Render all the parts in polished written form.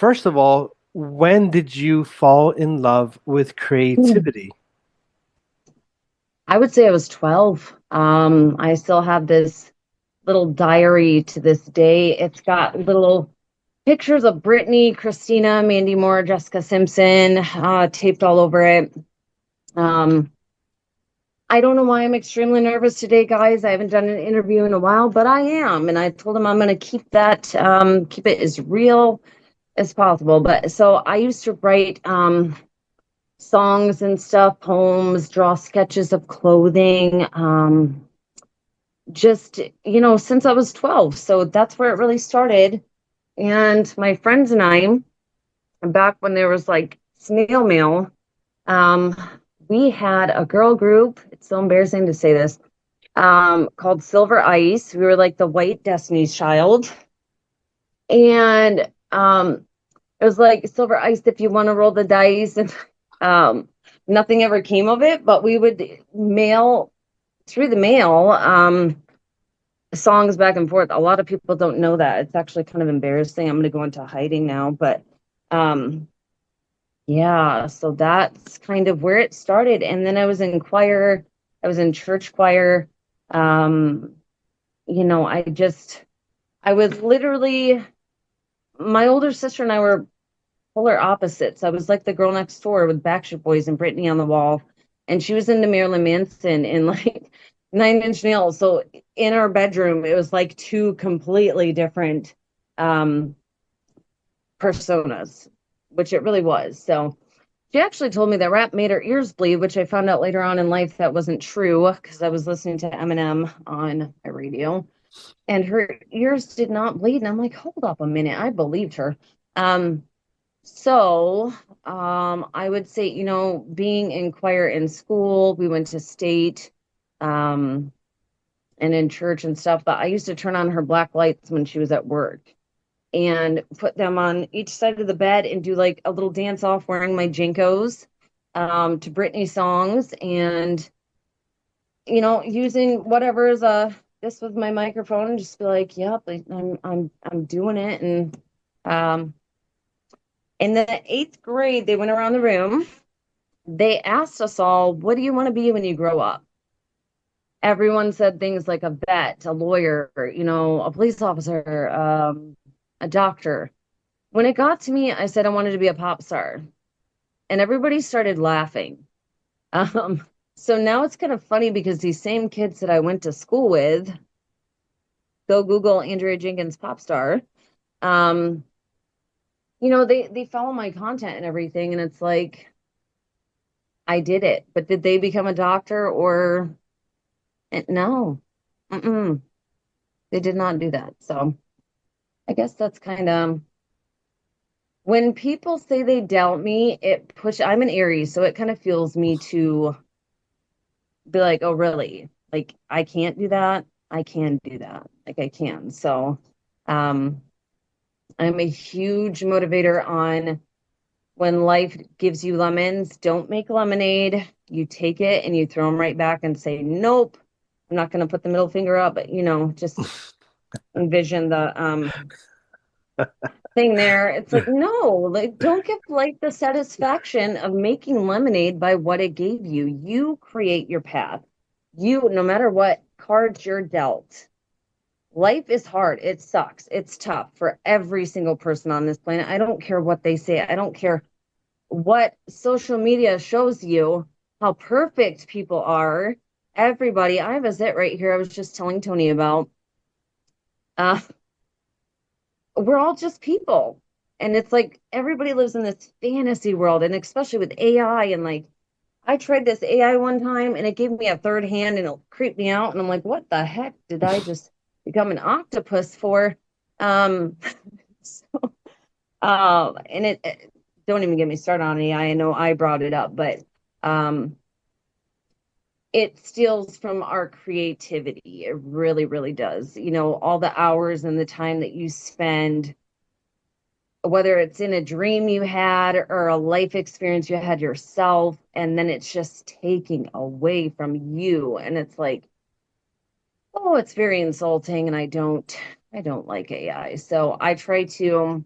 First of all, when did you fall in love with Hmm. creativity? I would say I was 12. I still have this little diary to this day. It's got little pictures of Britney, Christina, Mandy Moore, Jessica Simpson, taped all over it. Um, I don't know why I'm extremely nervous today, guys. I haven't done an interview in a while, but I am, and I told him I'm going to keep it as real as possible. But so I used to write songs and stuff, poems, draw sketches of clothing. Just, since I was 12. So that's where it really started. And my friends and I, back when there was like snail mail, um, we had a girl group. It's so embarrassing to say this, called Silver Ice. We were like the white Destiny's Child. And it was like Silver Ice if you want to roll the dice. And um, nothing ever came of it, but we would mail through the mail. Songs back and forth. A lot of people don't know that. It's actually kind of embarrassing. I'm going to go into hiding now, but um yeah, so that's kind of where it started. And then I was in choir, I was in church choir. Um, I was literally, my older sister and I were polar opposites. I was like the girl next door with Backstreet Boys and Britney on the wall, and she was into Marilyn Manson and like Nine Inch Nails. So in our bedroom, it was like two completely different um, personas, which it really was. So she actually told me that rap made her ears bleed, which I found out later on in life that wasn't true because I was listening to Eminem on my radio and her ears did not bleed. And I'm like, hold up a minute. I believed her. Um, so I would say, being in choir in school, we went to state, um, and in church and stuff, but I used to turn on her black lights when she was at work and put them on each side of the bed and do like a little dance off wearing my Jinkos, to Britney songs and, using whatever is this was my microphone and just be like, yep, I'm doing it. And um in the eighth grade, they went around the room. They asked us all, what do you want to be when you grow up? Everyone said things like a vet, a lawyer, a police officer, a doctor. When it got to me, I said I wanted to be a pop star, and everybody started laughing. Um, so now it's kind of funny because these same kids that I went to school with, go Google Andrea Jenkins pop star, um, they follow my content and everything, and it's like I did it, but did they become a doctor or no? Mm-mm, they did not do that. So I guess that's kind of when people say they doubt me, I'm an Aries, so it kind of fuels me to be like, oh, really? Like, I can't do that. I can do that. Like, I can. So, um, I'm a huge motivator on when life gives you lemons, don't make lemonade. You take it and you throw them right back and say, nope, I'm not going to put the middle finger up, but just envision the thing there. It's like, no, like, don't give life the satisfaction of making lemonade by what it gave you. You create your path. No matter what cards you're dealt, life is hard. It sucks. It's tough for every single person on this planet. I don't care what they say. I don't care what social media shows you, how perfect people are. Everybody, I have a zit right here. I was just telling Tony about. Uh, we're all just people. And it's like everybody lives in this fantasy world, and especially with AI. And like, I tried this AI one time and it gave me a third hand and it creeped me out. And I'm like, what the heck did I just become an octopus for? Um, so, and don't even get me started on AI. I know I brought it up, but um, it steals from our creativity. It really, really does. All the hours and the time that you spend, whether it's in a dream you had or a life experience you had yourself, and then it's just taking away from you. And it's like, oh, it's very insulting. And I don't like AI. So I try to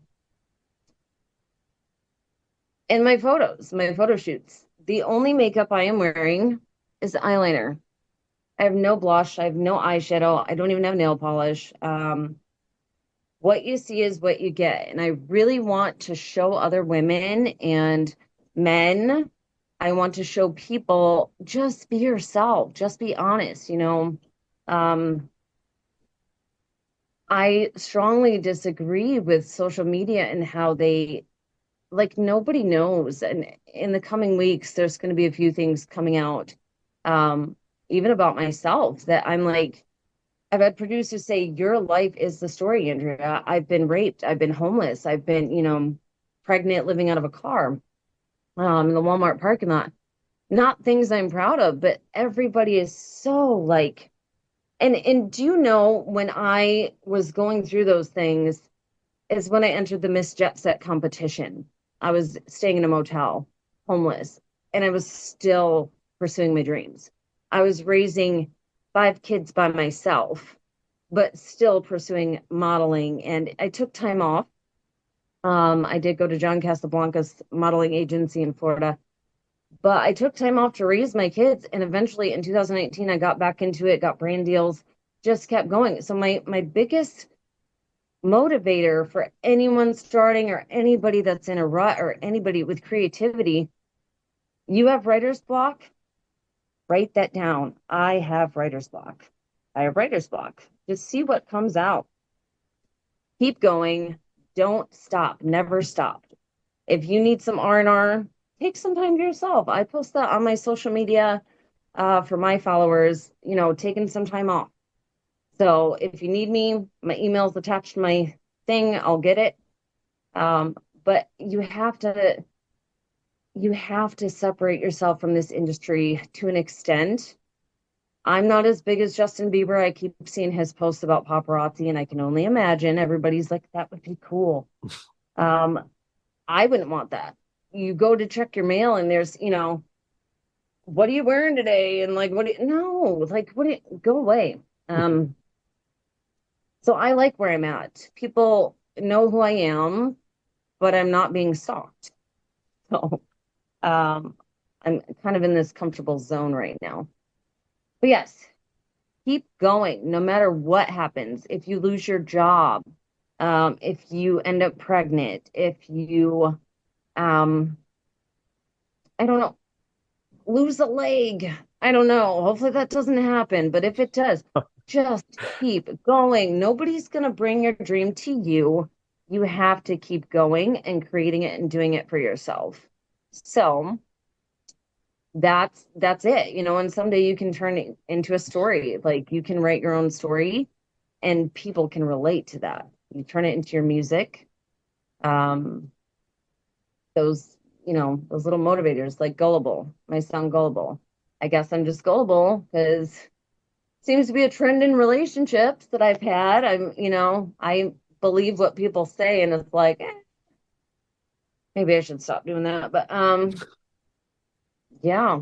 And my photos, my photo shoots. The only makeup I am wearing is eyeliner. I have no blush. I have no eyeshadow. I don't even have nail polish. What you see is what you get. And I really want to show other women and men, I want to show people just be yourself, just be honest, you know. Um, I strongly disagree with social media and how they like nobody knows. And in the coming weeks, there's going to be a few things coming out, um, even about myself that I'm like, I've had producers say, your life is the story, Andrea. I've been raped. I've been homeless. I've been, pregnant, living out of a car, in the Walmart parking lot. Not things I'm proud of, but everybody is so like, and do you know when I was going through those things is when I entered the Miss Jet Set competition. I was staying in a motel, homeless, and I was still pursuing my dreams. I was raising 5 kids by myself, but still pursuing modeling. And I took time off. I did go to John Casablanca's modeling agency in Florida, but I took time off to raise my kids. And eventually in 2019, I got back into it, got brand deals, just kept going. So my biggest motivator for anyone starting or anybody that's in a rut or anybody with creativity, you have writer's block, write that down. I have writer's block. I have writer's block. Just see what comes out. Keep going. Don't stop. Never stop. If you need some R&R, take some time to yourself. I post that on my social media for my followers, taking some time off. So if you need me, my email's attached to my thing. I'll get it. Um, but you have to separate yourself from this industry to an extent. I'm not as big as Justin Bieber. I keep seeing his posts about paparazzi, and I can only imagine everybody's like, that would be cool. Um, I wouldn't want that. You go to check your mail, and there's, what are you wearing today? And like, no, like, go away. Um, so I like where I'm at. People know who I am, but I'm not being stalked. So, um, I'm kind of in this comfortable zone right now. But yes, keep going no matter what happens. If you lose your job, if you end up pregnant, if you, um, I don't know, lose a leg. I don't know. Hopefully that doesn't happen. But if it does, just keep going. Nobody's going to bring your dream to you. You have to keep going and creating it and doing it for yourself. So that's it, and someday you can turn it into a story. Like you can write your own story and people can relate to that. You turn it into your music. Um, those little motivators like Gullible, my song Gullible. I guess I'm just gullible because seems to be a trend in relationships that I've had. I believe what people say and it's like, maybe I should stop doing that. But yeah.